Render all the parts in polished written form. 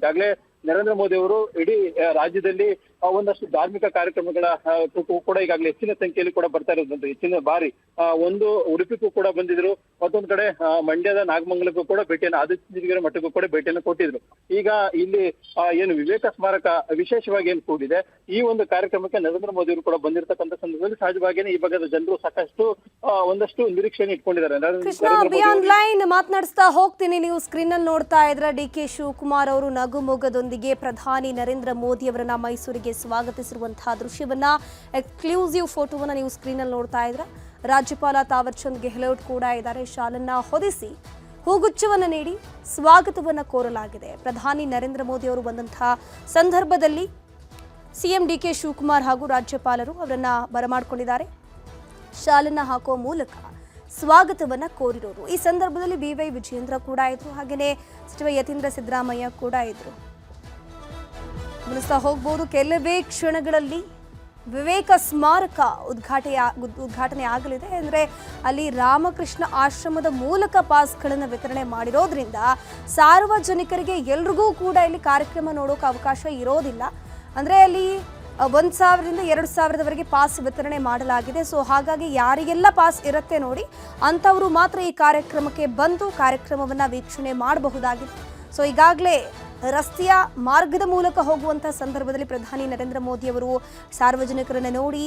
ಈಗಾಗಲೇ ನರೇಂದ್ರ ಮೋದಿ ಅವರು ಇಡೀ ರಾಜ್ಯದಲ್ಲಿ ಒಂದಷ್ಟು ಧಾರ್ಮಿಕ ಕಾರ್ಯಕ್ರಮಗಳ ಕೂಡ ಈಗಾಗಲೇ ಹೆಚ್ಚಿನ ಸಂಖ್ಯೆಯಲ್ಲಿ ಕೂಡ ಬರ್ತಾ ಇರೋದು. ಹೆಚ್ಚಿನ ಬಾರಿ ಒಂದು ಉಡುಪಿಗೂ ಕೂಡ ಬಂದಿದ್ರು, ಮತ್ತೊಂದು ಕಡೆ ಮಂಡ್ಯದ ನಾಗಮಂಗಲಕ್ಕೂ ಕೂಡ ಭೇಟಿಯನ್ನು, ಆದಿತ್ಯಗಿರಿ ಮಠಕ್ಕೂ ಕೂಡ ಭೇಟಿಯನ್ನು ಕೊಟ್ಟಿದ್ರು. ಈಗ ಇಲ್ಲಿ ಏನು ವಿವೇಕ ಸ್ಮಾರಕ ವಿಶೇಷವಾಗಿ ಏನು ಕೂಡಿದೆ, ಈ ಒಂದು ಕಾರ್ಯಕ್ರಮಕ್ಕೆ ನರೇಂದ್ರ ಮೋದಿ ಅವರು ಕೂಡ ಬಂದಿರತಕ್ಕಂಥ ಸಂದರ್ಭದಲ್ಲಿ ಸಹಜವಾಗಿಯೇ ಈ ಭಾಗದ ಜನರು ಸಾಕಷ್ಟು ಒಂದಷ್ಟು ನಿರೀಕ್ಷೆಯನ್ನು ಇಟ್ಕೊಂಡಿದ್ದಾರೆ. ಲೈನ್ ಮಾತನಾಡಿಸ್ತಾ ಹೋಗ್ತೀನಿ. ನೀವು ಸ್ಕ್ರೀನ್ ಅಲ್ಲಿ ನೋಡ್ತಾ ಇದ್ರ ಡಿ.ಕೆ. ಶಿವಕುಮಾರ್ ಅವರು ನಗುಮೊಗದೊಂದಿಗೆ ಪ್ರಧಾನಿ ನರೇಂದ್ರ ಮೋದಿ ಅವರನ್ನ ಮೈಸೂರಿಗೆ ಸ್ವಾಗತಿಸಿರುವಂತಹ ದೃಶ್ಯವನ್ನ, ಎಕ್ಸ್ಕ್ಲೂಸಿವ್ ಫೋಟೋವನ್ನ ನೀವು ಸ್ಕ್ರೀನ್ ಅಲ್ಲಿ ನೋಡ್ತಾ ಇದ್ರ. ರಾಜ್ಯಪಾಲ ತಾವರ್ ಚಂದ್ ಗೆಹ್ಲೋಟ್ ಕೂಡ ಇದ್ದಾರೆ. ಶಾಲನ್ನ ಹೊದಿಸಿ ಹೂಗುಚ್ಛವನ್ನ ನೀಡಿ ಸ್ವಾಗತವನ್ನ ಕೋರಲಾಗಿದೆ. ಪ್ರಧಾನಿ ನರೇಂದ್ರ ಮೋದಿ ಅವರು ಬಂದಂತಹ ಸಂದರ್ಭದಲ್ಲಿ ಸಿಎಂ ಡಿ.ಕೆ. ಶಿವಕುಮಾರ್ ಹಾಗೂ ರಾಜ್ಯಪಾಲರು ಅವರನ್ನ ಬರಮಾಡಿಕೊಂಡಿದ್ದಾರೆ. ಶಾಲನ್ನ ಹಾಕುವ ಮೂಲಕ ಸ್ವಾಗತವನ್ನ ಕೋರಿರೋರು. ಈ ಸಂದರ್ಭದಲ್ಲಿ ಬಿ.ವೈ. ವಿಜಯೇಂದ್ರ ಕೂಡ ಇದ್ರು, ಹಾಗೆಯೇ ಸಚಿವ ಯತೀಂದ್ರ ಸಿದ್ದರಾಮಯ್ಯ ಕೂಡ ಇದ್ರು. ಗಮನಿಸ್ತಾ ಹೋಗ್ಬೋದು, ಕೆಲವೇ ಕ್ಷಣಗಳಲ್ಲಿ ವಿವೇಕ ಸ್ಮಾರಕ ಉದ್ಘಾಟನೆ ಆಗಲಿದೆ. ಅಂದರೆ ಅಲ್ಲಿ ರಾಮಕೃಷ್ಣ ಆಶ್ರಮದ ಮೂಲಕ ಪಾಸ್ಗಳನ್ನು ವಿತರಣೆ ಮಾಡಿರೋದ್ರಿಂದ ಸಾರ್ವಜನಿಕರಿಗೆ ಎಲ್ರಿಗೂ ಕೂಡ ಇಲ್ಲಿ ಕಾರ್ಯಕ್ರಮ ನೋಡೋಕೆ ಅವಕಾಶ ಇರೋದಿಲ್ಲ. ಅಂದರೆ ಅಲ್ಲಿ 1,000ರಿಂದ 2,000ದವರೆಗೆ ಪಾಸ್ ವಿತರಣೆ ಮಾಡಲಾಗಿದೆ. ಸೊ ಹಾಗಾಗಿ ಯಾರಿಗೆಲ್ಲ ಪಾಸ್ ಇರುತ್ತೆ ನೋಡಿ ಅಂಥವರು ಮಾತ್ರ ಈ ಕಾರ್ಯಕ್ರಮಕ್ಕೆ ಬಂದು ಕಾರ್ಯಕ್ರಮವನ್ನು ವೀಕ್ಷಣೆ ಮಾಡಬಹುದಾಗಿದೆ. ಸೊ ಈಗಾಗಲೇ ರಸ್ತೆಯ ಮಾರ್ಗದ ಮೂಲಕ ಹೋಗುವಂಥ ಸಂದರ್ಭದಲ್ಲಿ ಪ್ರಧಾನಿ ನರೇಂದ್ರ ಮೋದಿ ಅವರು ಸಾರ್ವಜನಿಕರನ್ನು ನೋಡಿ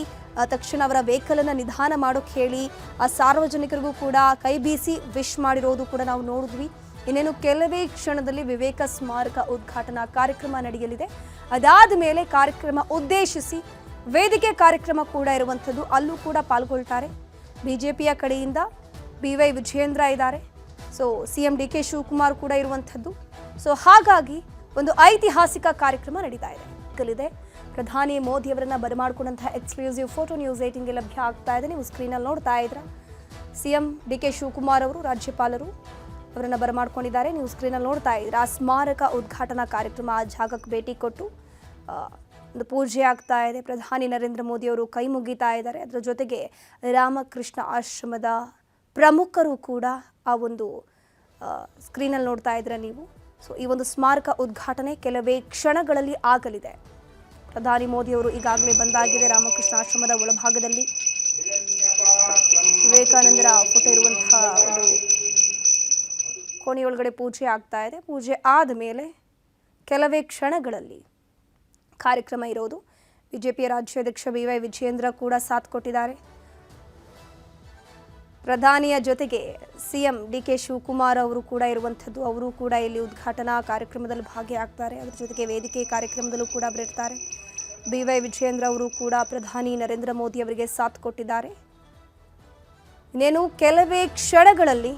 ತಕ್ಷಣ ಅವರ ವೆಹಿಕಲನ್ನು ನಿಧಾನ ಮಾಡೋಕೆ ಹೇಳಿ ಆ ಸಾರ್ವಜನಿಕರಿಗೂ ಕೂಡ ಕೈ ಬೀಸಿ ವಿಶ್ ಮಾಡಿರೋದು ಕೂಡ ನಾವು ನೋಡಿದ್ವಿ. ಇನ್ನೇನು ಕೆಲವೇ ಕ್ಷಣದಲ್ಲಿ ವಿವೇಕ ಸ್ಮಾರಕ ಉದ್ಘಾಟನಾ ಕಾರ್ಯಕ್ರಮ ನಡೆಯಲಿದೆ. ಅದಾದ ಮೇಲೆ ಕಾರ್ಯಕ್ರಮ ಉದ್ದೇಶಿಸಿ ವೇದಿಕೆ ಕಾರ್ಯಕ್ರಮ ಕೂಡ ಇರುವಂಥದ್ದು, ಅಲ್ಲೂ ಕೂಡ ಪಾಲ್ಗೊಳ್ತಾರೆ. ಬಿಜೆಪಿಯ ಕಡೆಯಿಂದ ಬಿ.ವೈ. ವಿಜಯೇಂದ್ರ ಇದ್ದಾರೆ. So CM DK. ಶಿವಕುಮಾರ್ ಕೂಡ ಇರುವಂಥದ್ದು. ಸೊ ಹಾಗಾಗಿ ಒಂದು ಐತಿಹಾಸಿಕ ಕಾರ್ಯಕ್ರಮ ನಡೀತಾ ಇದೆ. ಪ್ರಧಾನಿ ಮೋದಿ ಅವರನ್ನ ಬರಮಾಡಿಕೊಂಡಂತಹ ಎಕ್ಸ್ಕ್ಲೂಸಿವ್ ಫೋಟೋ ನ್ಯೂಸ್ 18ಗೆ ಲಭ್ಯ ಆಗ್ತಾ ಇದೆ. ನೀವು ಸ್ಕ್ರೀನಲ್ಲಿ ನೋಡ್ತಾ ಇದ್ರ ಸಿಎಂ ಡಿ.ಕೆ. ಶಿವಕುಮಾರ್ ಅವರು ರಾಜ್ಯಪಾಲರು ಅವರನ್ನ ಬರಮಾಡಿಕೊಂಡಿದ್ದಾರೆ. ನೀವು ಸ್ಕ್ರೀನಲ್ಲಿ ನೋಡ್ತಾ ಇದ್ರ ಆ ಸ್ಮಾರಕ ಉದ್ಘಾಟನಾ ಕಾರ್ಯಕ್ರಮ, ಆ ಜಾಗಕ್ಕೆ ಭೇಟಿ ಕೊಟ್ಟು ಒಂದು ಪೂಜೆ ಆಗ್ತಾ ಇದೆ. ಪ್ರಧಾನಿ ನರೇಂದ್ರ ಮೋದಿ ಅವರು ಕೈ ಮುಗಿತಾ ಇದ್ದಾರೆ. ಅದರ ಜೊತೆಗೆ ರಾಮಕೃಷ್ಣ ಆಶ್ರಮದ ಪ್ರಮುಖರು ಕೂಡ ಆ ಒಂದು ಸ್ಕ್ರೀನಲ್ಲಿ ನೋಡ್ತಾ ಇದ್ರ ನೀವು. ಸೊ ಈ ಒಂದು ಸ್ಮಾರಕ ಉದ್ಘಾಟನೆ ಕೆಲವೇ ಕ್ಷಣಗಳಲ್ಲಿ ಆಗಲಿದೆ. ಪ್ರಧಾನಿ ಮೋದಿ ಅವರು ಈಗಾಗಲೇ ಬಂದಾಗಿದೆ. ರಾಮಕೃಷ್ಣ ಆಶ್ರಮದ ಒಳಭಾಗದಲ್ಲಿ ವಿವೇಕಾನಂದರ ಫೋಟೋ ಇರುವಂತಹ ಒಂದು ಕೋಣೆಯೊಳಗಡೆ ಪೂಜೆ ಆಗ್ತಾ ಇದೆ. ಪೂಜೆ ಆದ ಮೇಲೆ ಕೆಲವೇ ಕ್ಷಣಗಳಲ್ಲಿ ಕಾರ್ಯಕ್ರಮ ಇರೋದು. ಬಿಜೆಪಿಯ ರಾಜ್ಯಾಧ್ಯಕ್ಷ ಬಿ.ವೈ. ವಿಜಯೇಂದ್ರ ಕೂಡ ಸಾಥ್ ಕೊಟ್ಟಿದ್ದಾರೆ. ಪ್ರಧಾನಿಯ ಜೊತೆಗೆ ಸಿಎಂ ಡಿ.ಕೆ. ಶಿವಕುಮಾರ್ ಅವರು ಕೂಡ ಇರುವಂಥದ್ದು. ಅವರು ಕೂಡ ಇಲ್ಲಿ ಉದ್ಘಾಟನಾ ಕಾರ್ಯಕ್ರಮದಲ್ಲಿ ಭಾಗಿಯಾಗ್ತಾರೆ. ಅದರ ಜೊತೆಗೆ ವೇದಿಕೆ ಕಾರ್ಯಕ್ರಮದಲ್ಲೂ ಕೂಡ ಬರಿರ್ತಾರೆ. ಬಿ.ವೈ. ವಿಜಯೇಂದ್ರ ಅವರು ಕೂಡ ಪ್ರಧಾನಿ ನರೇಂದ್ರ ಮೋದಿ ಅವರಿಗೆ ಸಾಥ್ ಕೊಟ್ಟಿದ್ದಾರೆ. ಇನ್ನೇನು ಕೆಲವೇ ಕ್ಷಣಗಳಲ್ಲಿ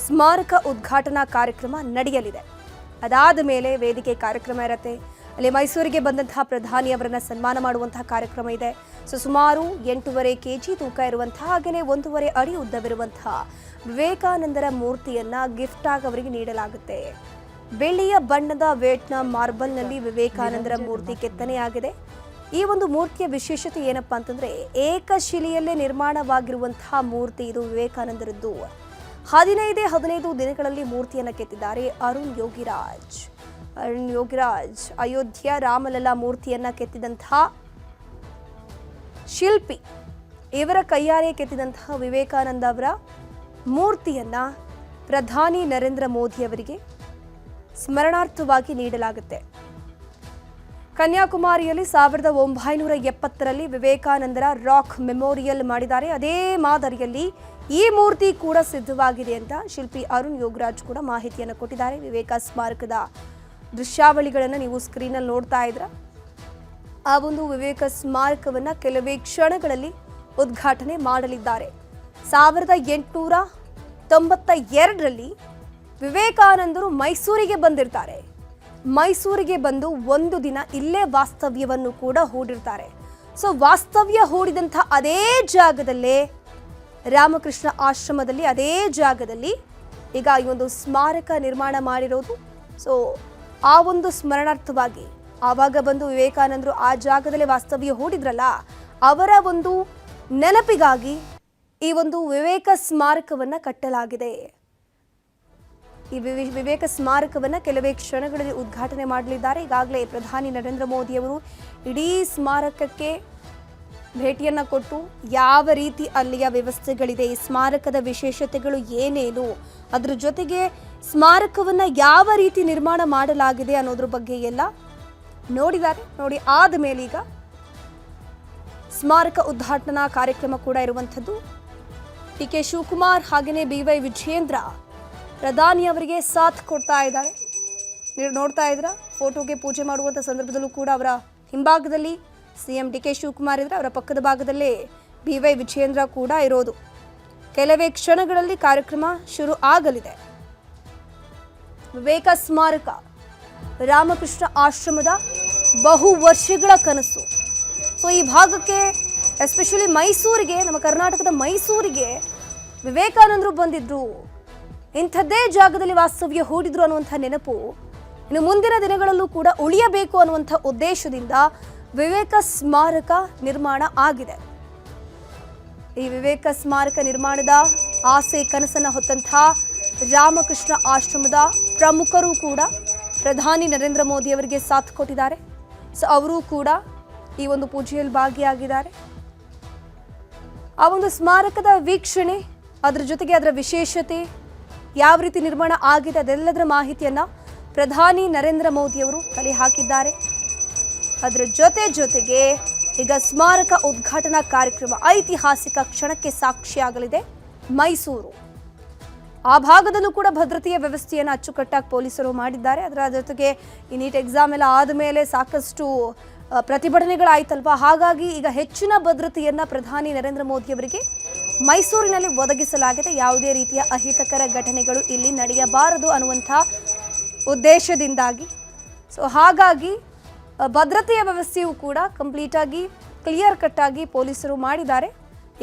ಸ್ಮಾರಕ ಉದ್ಘಾಟನಾ ಕಾರ್ಯಕ್ರಮ ನಡೆಯಲಿದೆ. ಅದಾದ ಮೇಲೆ ವೇದಿಕೆ ಕಾರ್ಯಕ್ರಮ ಇರುತ್ತೆ. ಅಲ್ಲಿ ಮೈಸೂರಿಗೆ ಬಂದಂತಹ ಪ್ರಧಾನಿ ಅವರನ್ನ ಸನ್ಮಾನ ಮಾಡುವಂತಹ ಕಾರ್ಯಕ್ರಮ ಇದೆ. ಸೊ ಸುಮಾರು 8.5 kg ತೂಕ ಇರುವಂತಹ ಹಾಗೆಯೇ 1.5 ಅಡಿ ಉದ್ದವಿರುವಂತಹ ವಿವೇಕಾನಂದರ ಮೂರ್ತಿಯನ್ನ ಗಿಫ್ಟ್ ಆಗಿ ಅವರಿಗೆ ನೀಡಲಾಗುತ್ತೆ. ಬೆಳ್ಳಿಯ ಬಣ್ಣದ ವಿಯೆಟ್ನಾಂ ಮಾರ್ಬಲ್ನಲ್ಲಿ ವಿವೇಕಾನಂದರ ಮೂರ್ತಿ ಕೆತ್ತನೆಯಾಗಿದೆ. ಈ ಒಂದು ಮೂರ್ತಿಯ ವಿಶೇಷತೆ ಏನಪ್ಪಾ ಅಂತಂದ್ರೆ ಏಕಶಿಲೆಯಲ್ಲೇ ನಿರ್ಮಾಣವಾಗಿರುವಂತಹ ಮೂರ್ತಿ ಇದು ವಿವೇಕಾನಂದರದ್ದು. 15 ದಿನಗಳಲ್ಲಿ ಮೂರ್ತಿಯನ್ನು ಕೆತ್ತಿದ್ದಾರೆ ಅರುಣ್ ಯೋಗಿರಾಜ್ ಅಯೋಧ್ಯ ರಾಮಲಲ್ಲಾ ಮೂರ್ತಿಯನ್ನ ಕೆತ್ತಿದಂತಹ ಶಿಲ್ಪಿ. ಇವರ ಕೈಯಾರೆ ಕೆತ್ತಿದಂತಹ ವಿವೇಕಾನಂದ ಅವರ ಮೂರ್ತಿಯನ್ನ ಪ್ರಧಾನಿ ನರೇಂದ್ರ ಮೋದಿ ಅವರಿಗೆ ಸ್ಮರಣಾರ್ಥವಾಗಿ ನೀಡಲಾಗುತ್ತೆ. ಕನ್ಯಾಕುಮಾರಿಯಲ್ಲಿ 1970ರಲ್ಲಿ ವಿವೇಕಾನಂದರ ರಾಕ್ ಮೆಮೋರಿಯಲ್ ಮಾಡಿದ್ದಾರೆ. ಅದೇ ಮಾದರಿಯಲ್ಲಿ ಈ ಮೂರ್ತಿ ಕೂಡ ಸಿದ್ಧವಾಗಿದೆ ಅಂತ ಶಿಲ್ಪಿ ಅರುಣ್ ಯೋಗರಾಜ್ ಕೂಡ ಮಾಹಿತಿಯನ್ನು ಕೊಟ್ಟಿದ್ದಾರೆ. ವಿವೇಕ ಸ್ಮಾರಕದ ದೃಶ್ಯಾವಳಿಗಳನ್ನು ನೀವು ಸ್ಕ್ರೀನಲ್ಲಿ ನೋಡ್ತಾ ಇದ್ರ ಆ ಒಂದು ವಿವೇಕ ಸ್ಮಾರಕವನ್ನು ಕೆಲವೇ ಕ್ಷಣಗಳಲ್ಲಿ ಉದ್ಘಾಟನೆ ಮಾಡಲಿದ್ದಾರೆ. 1892ರಲ್ಲಿ ವಿವೇಕಾನಂದರು ಮೈಸೂರಿಗೆ ಬಂದಿರ್ತಾರೆ. ಮೈಸೂರಿಗೆ ಬಂದು ಒಂದು ದಿನ ಇಲ್ಲೇ ವಾಸ್ತವ್ಯವನ್ನು ಕೂಡ ಹೂಡಿರ್ತಾರೆ. ಸೊ ವಾಸ್ತವ್ಯ ಹೂಡಿದಂಥ ಅದೇ ಜಾಗದಲ್ಲೇ ರಾಮಕೃಷ್ಣ ಆಶ್ರಮದಲ್ಲಿ ಅದೇ ಜಾಗದಲ್ಲಿ ಈಗ ಈ ಒಂದು ಸ್ಮಾರಕ ನಿರ್ಮಾಣ ಮಾಡಿರೋದು. ಸೊ ಆ ಒಂದು ಸ್ಮರಣಾರ್ಥವಾಗಿ ಆವಾಗ ಬಂದು ವಿವೇಕಾನಂದರು ಆ ಜಾಗದಲ್ಲಿ ವಾಸ್ತವ್ಯ ಹೂಡಿದ್ರಲ್ಲ, ಅವರ ಒಂದು ನೆನಪಿಗಾಗಿ ಈ ಒಂದು ವಿವೇಕ ಸ್ಮಾರಕವನ್ನು ಕಟ್ಟಲಾಗಿದೆ. ಈ ವಿವೇಕ ಸ್ಮಾರಕವನ್ನು ಕೆಲವೇ ಕ್ಷಣಗಳಲ್ಲಿ ಉದ್ಘಾಟನೆ ಮಾಡಲಿದ್ದಾರೆ. ಈಗಾಗಲೇ ಪ್ರಧಾನಿ ನರೇಂದ್ರ ಮೋದಿಯವರು ಇಡೀ ಸ್ಮಾರಕಕ್ಕೆ ಭೇಟಿಯನ್ನು ಕೊಟ್ಟು ಯಾವ ರೀತಿ ಅಲ್ಲಿಯ ವ್ಯವಸ್ಥೆಗಳಿದೆ, ಈ ಸ್ಮಾರಕದ ವಿಶೇಷತೆಗಳು ಏನೇನು, ಅದ್ರ ಜೊತೆಗೆ ಸ್ಮಾರಕವನ್ನು ಯಾವ ರೀತಿ ನಿರ್ಮಾಣ ಮಾಡಲಾಗಿದೆ ಅನ್ನೋದ್ರ ಬಗ್ಗೆ ಎಲ್ಲ ನೋಡಿದ್ದಾರೆ. ನೋಡಿ ಆದಮೇಲೆ ಈಗ ಸ್ಮಾರಕ ಉದ್ಘಾಟನಾ ಕಾರ್ಯಕ್ರಮ ಕೂಡ ಇರುವಂಥದ್ದು. ಡಿ.ಕೆ. ಶಿವಕುಮಾರ್ ಹಾಗೆಯೇ ಬಿ.ವೈ. ವಿಜಯೇಂದ್ರ ಪ್ರಧಾನಿಯವರಿಗೆ ಸಾಥ್ ಕೊಡ್ತಾ ಇದ್ದಾರೆ. ನೀವು ನೋಡ್ತಾ ಇದ್ರ ಫೋಟೋಗೆ ಪೂಜೆ ಮಾಡುವಂಥ ಸಂದರ್ಭದಲ್ಲೂ ಕೂಡ ಅವರ ಹಿಂಭಾಗದಲ್ಲಿ ಸಿಎಂ ಡಿ.ಕೆ. ಶಿವಕುಮಾರ್ ಇದ್ರೆ, ಅವರ ಪಕ್ಕದ ಭಾಗದಲ್ಲೇ ಬಿ.ವೈ. ವಿಜಯೇಂದ್ರ ಕೂಡ ಇರೋದು. ಕೆಲವೇ ಕ್ಷಣಗಳಲ್ಲಿ ಕಾರ್ಯಕ್ರಮ ಶುರು ಆಗಲಿದೆ. ವಿವೇಕ ಸ್ಮಾರಕ ರಾಮಕೃಷ್ಣ ಆಶ್ರಮದ ಬಹು ವರ್ಷಗಳ ಕನಸು. ಸೊ ಈ ಭಾಗಕ್ಕೆ ಎಸ್ಪೆಷಲಿ ಮೈಸೂರಿಗೆ, ನಮ್ಮ ಕರ್ನಾಟಕದ ಮೈಸೂರಿಗೆ ವಿವೇಕಾನಂದರು ಬಂದಿದ್ರು, ಇಂಥದ್ದೇ ಜಾಗದಲ್ಲಿ ವಾಸ್ತವ್ಯ ಹೂಡಿದ್ರು ಅನ್ನುವಂಥ ನೆನಪು ಇನ್ನು ಮುಂದಿನ ದಿನಗಳಲ್ಲೂ ಕೂಡ ಉಳಿಯಬೇಕು ಅನ್ನುವಂಥ ಉದ್ದೇಶದಿಂದ ವಿವೇಕ ಸ್ಮಾರಕ ನಿರ್ಮಾಣ ಆಗಿದೆ. ಈ ವಿವೇಕ ಸ್ಮಾರಕ ನಿರ್ಮಾಣದ ಆಸೆ ಕನಸನ್ನು ಹೊತ್ತಂಥ ರಾಮಕೃಷ್ಣ ಆಶ್ರಮದ ಪ್ರಮುಖರು ಕೂಡ ಪ್ರಧಾನಿ ನರೇಂದ್ರ ಮೋದಿ ಅವರಿಗೆ ಸಾಥ್ ಕೊಟ್ಟಿದ್ದಾರೆ. ಸೊ ಅವರು ಕೂಡ ಈ ಒಂದು ಪೂಜೆಯಲ್ಲಿ ಭಾಗಿಯಾಗಿದ್ದಾರೆ. ಆ ಒಂದು ಸ್ಮಾರಕದ ವೀಕ್ಷಣೆ, ಅದರ ಜೊತೆಗೆ ಅದರ ವಿಶೇಷತೆ, ಯಾವ ರೀತಿ ನಿರ್ಮಾಣ ಆಗಿದೆ ಅದೆಲ್ಲದರ ಮಾಹಿತಿಯನ್ನ ಪ್ರಧಾನಿ ನರೇಂದ್ರ ಮೋದಿಯವರು ಕಲೆ ಹಾಕಿದ್ದಾರೆ. ಅದರ ಜೊತೆಗೆ ಈಗ ಸ್ಮಾರಕ ಉದ್ಘಾಟನಾ ಕಾರ್ಯಕ್ರಮ ಐತಿಹಾಸಿಕ ಕ್ಷಣಕ್ಕೆ ಸಾಕ್ಷಿಯಾಗಲಿದೆ ಮೈಸೂರು. ಆ ಭಾಗದಲ್ಲೂ ಕೂಡ ಭದ್ರತೆಯ ವ್ಯವಸ್ಥೆಯನ್ನು ಅಚ್ಚುಕಟ್ಟಾಗಿ ಪೊಲೀಸರು ಮಾಡಿದ್ದಾರೆ. ಅದರ ಜೊತೆಗೆ ಈ ನೀಟ್ ಎಕ್ಸಾಮ್ ಎಲ್ಲ ಆದಮೇಲೆ ಸಾಕಷ್ಟು ಪ್ರತಿಭಟನೆಗಳಾಯ್ತಲ್ವಾ, ಹಾಗಾಗಿ ಈಗ ಹೆಚ್ಚಿನ ಭದ್ರತೆಯನ್ನು ಪ್ರಧಾನಿ ನರೇಂದ್ರ ಮೋದಿ ಅವರಿಗೆ ಮೈಸೂರಿನಲ್ಲಿ ಒದಗಿಸಲಾಗಿದೆ. ಯಾವುದೇ ರೀತಿಯ ಅಹಿತಕರ ಘಟನೆಗಳು ಇಲ್ಲಿ ನಡೆಯಬಾರದು ಅನ್ನುವಂಥ ಉದ್ದೇಶದಿಂದಾಗಿ. ಸೊ ಹಾಗಾಗಿ ಭದ್ರತೆಯ ವ್ಯವಸ್ಥೆಯೂ ಕೂಡ ಕಂಪ್ಲೀಟಾಗಿ ಕ್ಲಿಯರ್ ಕಟ್ಟಾಗಿ ಪೊಲೀಸರು ಮಾಡಿದ್ದಾರೆ.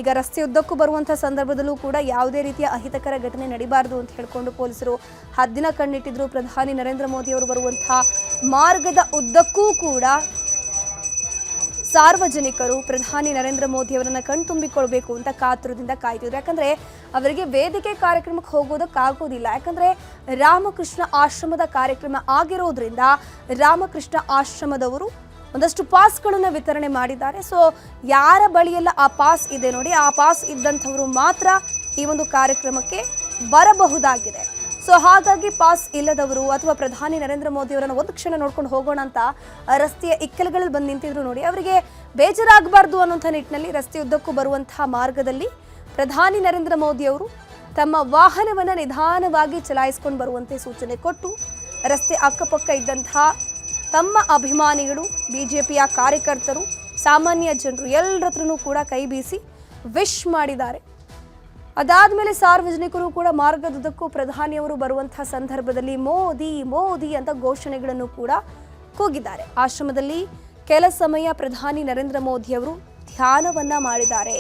ಈಗ ರಸ್ತೆಯುದ್ದಕ್ಕೂ ಬರುವಂಥ ಸಂದರ್ಭದಲ್ಲೂ ಕೂಡ ಯಾವುದೇ ರೀತಿಯ ಅಹಿತಕರ ಘಟನೆ ನಡೀಬಾರದು ಅಂತ ಹೇಳಿಕೊಂಡು ಪೊಲೀಸರು ಹದ್ದಿನ ಕಣ್ಣಿಟ್ಟಿದ್ರು. ಪ್ರಧಾನಿ ನರೇಂದ್ರ ಮೋದಿ ಅವರು ಬರುವಂಥ ಮಾರ್ಗದ ಉದ್ದಕ್ಕೂ ಕೂಡ ಸಾರ್ವಜನಿಕರು ಪ್ರಧಾನಿ ನರೇಂದ್ರ ಮೋದಿ ಅವರನ್ನು ಕಣ್ತುಂಬಿಕೊಳ್ಬೇಕು ಅಂತ ಕಾತುರದಿಂದ ಕಾಯ್ತಿದ್ರು. ಯಾಕಂದರೆ ಅವರಿಗೆ ವೇದಿಕೆ ಕಾರ್ಯಕ್ರಮಕ್ಕೆ ಹೋಗೋದಕ್ಕಾಗೋದಿಲ್ಲ. ಯಾಕಂದರೆ ರಾಮಕೃಷ್ಣ ಆಶ್ರಮದ ಕಾರ್ಯಕ್ರಮ ಆಗಿರೋದ್ರಿಂದ ರಾಮಕೃಷ್ಣ ಆಶ್ರಮದವರು ಒಂದಷ್ಟು ಪಾಸ್ಗಳನ್ನು ವಿತರಣೆ ಮಾಡಿದ್ದಾರೆ. ಸೊ ಯಾರ ಬಳಿಯೆಲ್ಲ ಆ ಪಾಸ್ ಇದೆ ನೋಡಿ, ಆ ಪಾಸ್ ಇದ್ದಂಥವರು ಮಾತ್ರ ಈ ಒಂದು ಕಾರ್ಯಕ್ರಮಕ್ಕೆ ಬರಬಹುದಾಗಿದೆ. ಸೊ ಹಾಗಾಗಿ ಪಾಸ್ ಇಲ್ಲದವರು ಅಥವಾ ಪ್ರಧಾನಿ ನರೇಂದ್ರ ಮೋದಿ ಅವರನ್ನು ಒಂದು ಕ್ಷಣ ನೋಡ್ಕೊಂಡು ಹೋಗೋಣ ಅಂತ ರಸ್ತೆಯ ಇಕ್ಕೆಲಗಳಲ್ಲಿ ಬಂದು ನಿಂತಿದ್ರು ನೋಡಿ, ಅವರಿಗೆ ಬೇಜಾರಾಗಬಾರ್ದು ಅನ್ನೋಂಥ ನಿಟ್ಟಿನಲ್ಲಿ ರಸ್ತೆಯುದ್ದಕ್ಕೂ ಬರುವಂತಹ ಮಾರ್ಗದಲ್ಲಿ ಪ್ರಧಾನಿ ನರೇಂದ್ರ ಮೋದಿ ಅವರು ತಮ್ಮ ವಾಹನವನ್ನು ನಿಧಾನವಾಗಿ ಚಲಾಯಿಸ್ಕೊಂಡು ಬರುವಂತೆ ಸೂಚನೆ ಕೊಟ್ಟು ರಸ್ತೆ ಅಕ್ಕಪಕ್ಕ ಇದ್ದಂತಹ ತಮ್ಮ ಅಭಿಮಾನಿಗಳು, ಬಿಜೆಪಿಯ ಕಾರ್ಯಕರ್ತರು, ಸಾಮಾನ್ಯ ಜನರು ಎಲ್ಲರ ಹತ್ರನೂ ಕೂಡ ಕೈ ಬೀಸಿ ವಿಶ್ ಮಾಡಿದ್ದಾರೆ. ಅದಾದ್ಮೇಲೆ ಸಾರ್ವಜನಿಕರು ಕೂಡ ಮಾರ್ಗದುದ್ದಕ್ಕೂ ಪ್ರಧಾನಿಯವರು ಬರುವಂತಹ ಸಂದರ್ಭದಲ್ಲಿ ಮೋದಿ ಮೋದಿ ಅಂತ ಘೋಷಣೆಗಳನ್ನು ಕೂಡ ಕೂಗಿದ್ದಾರೆ. ಆಶ್ರಮದಲ್ಲಿ ಕೆಲ ಸಮಯ ಪ್ರಧಾನಿ ನರೇಂದ್ರ ಮೋದಿ ಅವರು ಧ್ಯಾನವನ್ನ ಮಾಡಿದ್ದಾರೆ.